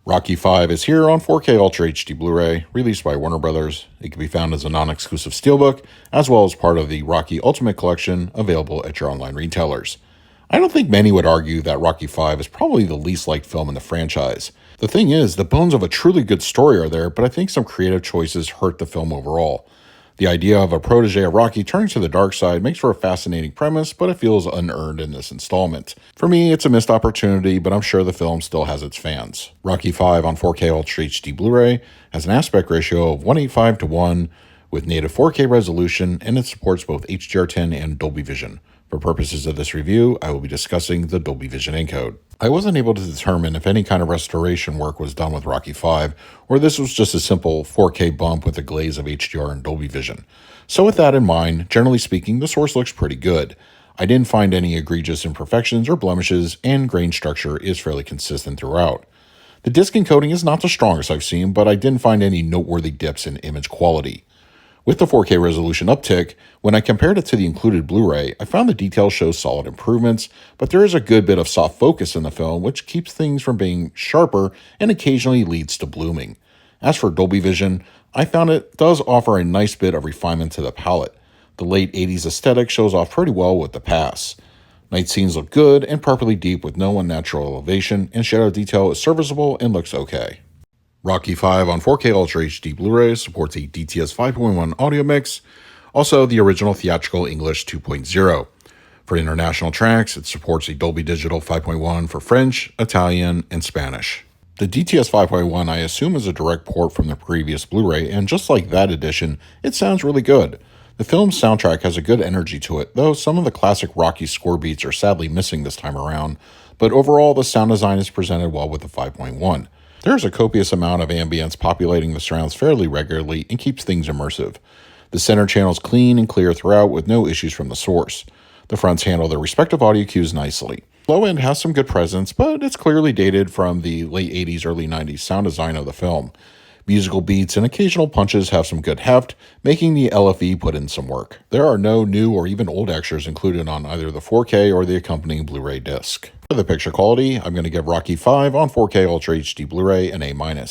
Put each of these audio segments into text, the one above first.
Rocky 5 is here on 4K Ultra HD Blu-ray, released by Warner Brothers. It can be found as a non-exclusive steelbook, as well as part of the Rocky Ultimate Collection, available at your online retailers. I don't think many would argue that Rocky 5 is probably the least liked film in the franchise. The thing is, the bones of a truly good story are there, but I think some creative choices hurt the film overall. The idea of a protege of Rocky turning to the dark side makes for a fascinating premise, but it feels unearned in this installment. For me, it's a missed opportunity, but I'm sure the film still has its fans. Rocky 5 on 4K Ultra HD Blu-ray has an aspect ratio of 185:1 with native 4K resolution, and it supports both HDR10 and Dolby Vision. For purposes of this review, I will be discussing the Dolby Vision encode. I wasn't able to determine if any kind of restoration work was done with Rocky 5, or this was just a simple 4K bump with a glaze of HDR and Dolby Vision. So with that in mind, generally speaking, the source looks pretty good. I didn't find any egregious imperfections or blemishes, and grain structure is fairly consistent throughout. The disc encoding is not the strongest I've seen, but I didn't find any noteworthy dips in image quality. With the 4K resolution uptick, when I compared it to the included Blu-ray, I found the details show solid improvements, but there is a good bit of soft focus in the film, which keeps things from being sharper and occasionally leads to blooming. As for Dolby Vision, I found it does offer a nice bit of refinement to the palette. The late 80s aesthetic shows off pretty well with the pass. Night scenes look good and properly deep with no unnatural elevation, and shadow detail is serviceable and looks okay. Rocky 5 on 4K Ultra HD Blu-ray supports a DTS 5.1 audio mix, also the original theatrical English 2.0. For international tracks, it supports a Dolby Digital 5.1 for French, Italian, and Spanish. The DTS 5.1 I assume is a direct port from the previous Blu-ray, and just like that edition, it sounds really good. The film's soundtrack has a good energy to it, though some of the classic Rocky score beats are sadly missing this time around, but overall the sound design is presented well with the 5.1. There is a copious amount of ambience populating the surrounds fairly regularly and keeps things immersive. The center channel is clean and clear throughout with no issues from the source. The fronts handle their respective audio cues nicely. Low end has some good presence, but it's clearly dated from the late 80s, early 90s sound design of the film. Musical beats and occasional punches have some good heft, making the LFE put in some work. There are no new or even old extras included on either the 4K or the accompanying Blu-ray disc. For the picture quality, I'm going to give Rocky 5 on 4K Ultra HD Blu-ray an A-.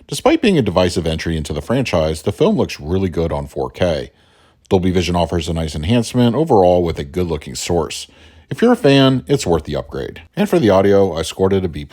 Despite being a divisive entry into the franchise, the film looks really good on 4K. Dolby Vision offers a nice enhancement overall with a good-looking source. If you're a fan, it's worth the upgrade. And for the audio, I scored it a B+.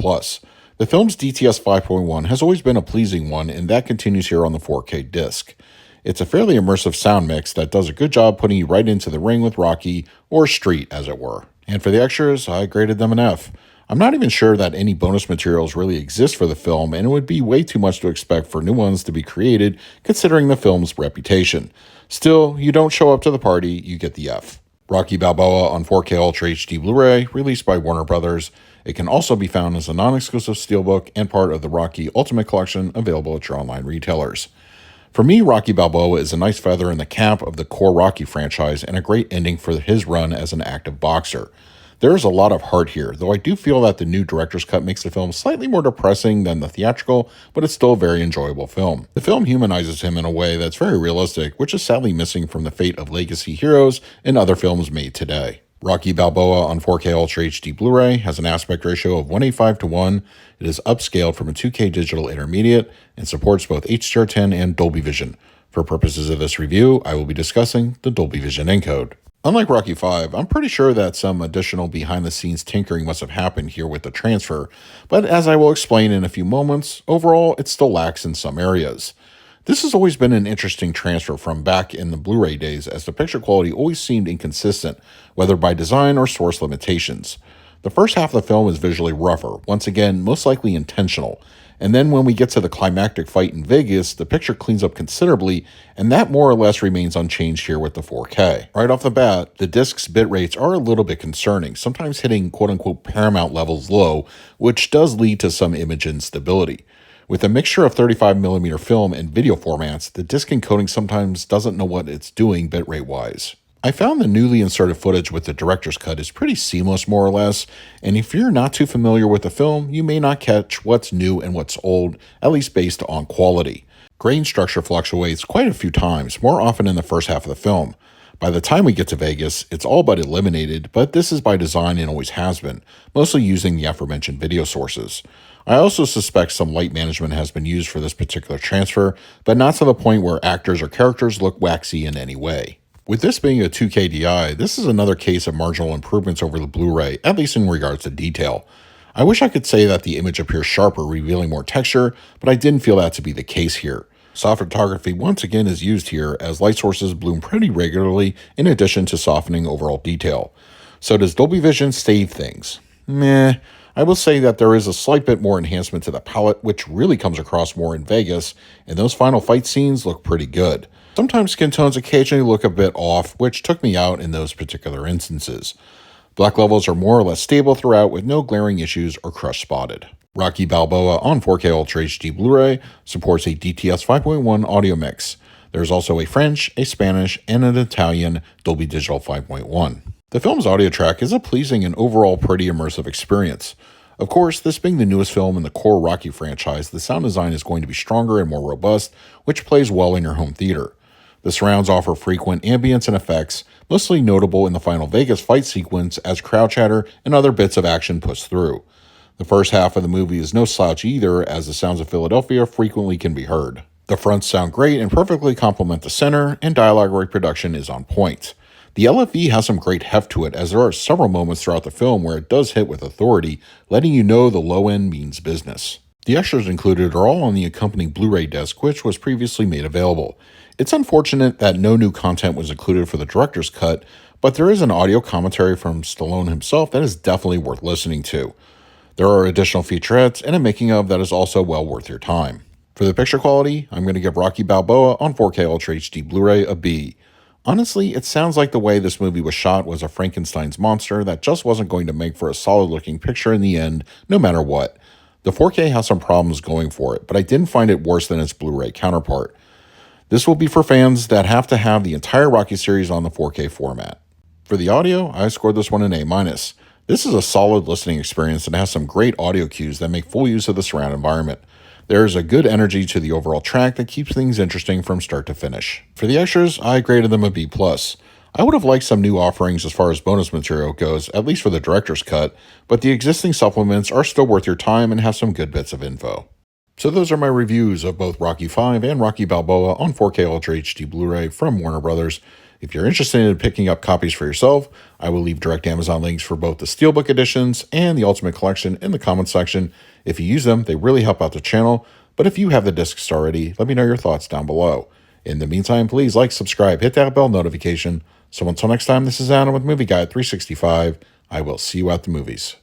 The film's DTS 5.1 has always been a pleasing one, and that continues here on the 4K disc. It's a fairly immersive sound mix that does a good job putting you right into the ring with Rocky, or street as it were. And for the extras, I graded them an F. I'm not even sure that any bonus materials really exist for the film, and it would be way too much to expect for new ones to be created considering the film's reputation. Still, you don't show up to the party, you get the F. Rocky Balboa on 4K Ultra HD Blu-ray, released by Warner Brothers. It can also be found as a non-exclusive steelbook and part of the Rocky Ultimate Collection, available at your online retailers. For me, Rocky Balboa is a nice feather in the cap of the core Rocky franchise and a great ending for his run as an active boxer. There is a lot of heart here, though I do feel that the new director's cut makes the film slightly more depressing than the theatrical, but it's still a very enjoyable film. The film humanizes him in a way that's very realistic, which is sadly missing from the fate of legacy heroes in other films made today. Rocky Balboa on 4K Ultra HD Blu-ray has an aspect ratio of 185:1. It is upscaled from a 2K digital intermediate and supports both HDR10 and Dolby Vision. For purposes of this review, I will be discussing the Dolby Vision encode. Unlike Rocky 5, I'm pretty sure that some additional behind-the-scenes tinkering must have happened here with the transfer, but as I will explain in a few moments, overall it still lacks in some areas. This has always been an interesting transfer from back in the Blu-ray days, as the picture quality always seemed inconsistent, whether by design or source limitations. The first half of the film is visually rougher, once again most likely intentional, and then when we get to the climactic fight in Vegas, the picture cleans up considerably, and that more or less remains unchanged here with the 4K. Right off the bat, the disc's bit rates are a little bit concerning, sometimes hitting quote-unquote Paramount levels low, which does lead to some image instability. With a mixture of 35mm film and video formats, the disc encoding sometimes doesn't know what it's doing bitrate-wise. I found the newly inserted footage with the director's cut is pretty seamless more or less, and if you're not too familiar with the film, you may not catch what's new and what's old, at least based on quality. Grain structure fluctuates quite a few times, more often in the first half of the film. By the time we get to Vegas, it's all but eliminated, but this is by design and always has been, mostly using the aforementioned video sources. I also suspect some light management has been used for this particular transfer, but not to the point where actors or characters look waxy in any way. With this being a 2K DI, this is another case of marginal improvements over the Blu-ray, at least in regards to detail. I wish I could say that the image appears sharper, revealing more texture, but I didn't feel that to be the case here. Soft photography once again is used here, as light sources bloom pretty regularly in addition to softening overall detail. So does Dolby Vision save things? Meh. I will say that there is a slight bit more enhancement to the palette, which really comes across more in Vegas, and those final fight scenes look pretty good. Sometimes skin tones occasionally look a bit off, which took me out in those particular instances. Black levels are more or less stable throughout with no glaring issues or crush spotted. Rocky Balboa on 4K Ultra HD Blu-ray supports a DTS 5.1 audio mix. There's also a French, a Spanish, and an Italian Dolby Digital 5.1. The film's audio track is a pleasing and overall pretty immersive experience. Of course, this being the newest film in the core Rocky franchise, the sound design is going to be stronger and more robust, which plays well in your home theater. The surrounds offer frequent ambience and effects, mostly notable in the final Vegas fight sequence as crowd chatter and other bits of action push through. The first half of the movie is no slouch either, as the sounds of Philadelphia frequently can be heard. The fronts sound great and perfectly complement the center, and dialogue reproduction is on point. The LFE has some great heft to it, as there are several moments throughout the film where it does hit with authority, letting you know the low end means business. The extras included are all on the accompanying Blu-ray disc, which was previously made available. It's unfortunate that no new content was included for the director's cut, but there is an audio commentary from Stallone himself that is definitely worth listening to. There are additional featurettes and a making of that is also well worth your time. For the picture quality, I'm going to give Rocky Balboa on 4K Ultra HD Blu-ray a B. Honestly, it sounds like the way this movie was shot was a Frankenstein's monster that just wasn't going to make for a solid looking picture in the end, no matter what. The 4K has some problems going for it, but I didn't find it worse than its Blu-ray counterpart. This will be for fans that have to have the entire Rocky series on the 4K format. For the audio, I scored this one an A-. This is a solid listening experience and has some great audio cues that make full use of the surround environment. There is a good energy to the overall track that keeps things interesting from start to finish. For the extras, I graded them a B+. I would have liked some new offerings as far as bonus material goes, at least for the director's cut, but the existing supplements are still worth your time and have some good bits of info. So those are my reviews of both Rocky V and Rocky Balboa on 4K Ultra HD Blu-ray from Warner Brothers. If you're interested in picking up copies for yourself, I will leave direct Amazon links for both the Steelbook editions and the Ultimate Collection in the comments section. If you use them, they really help out the channel, but if you have the discs already, let me know your thoughts down below. In the meantime, please like, subscribe, hit that bell notification. So until next time, this is Adam with Movie Guide 365. I will see you at the movies.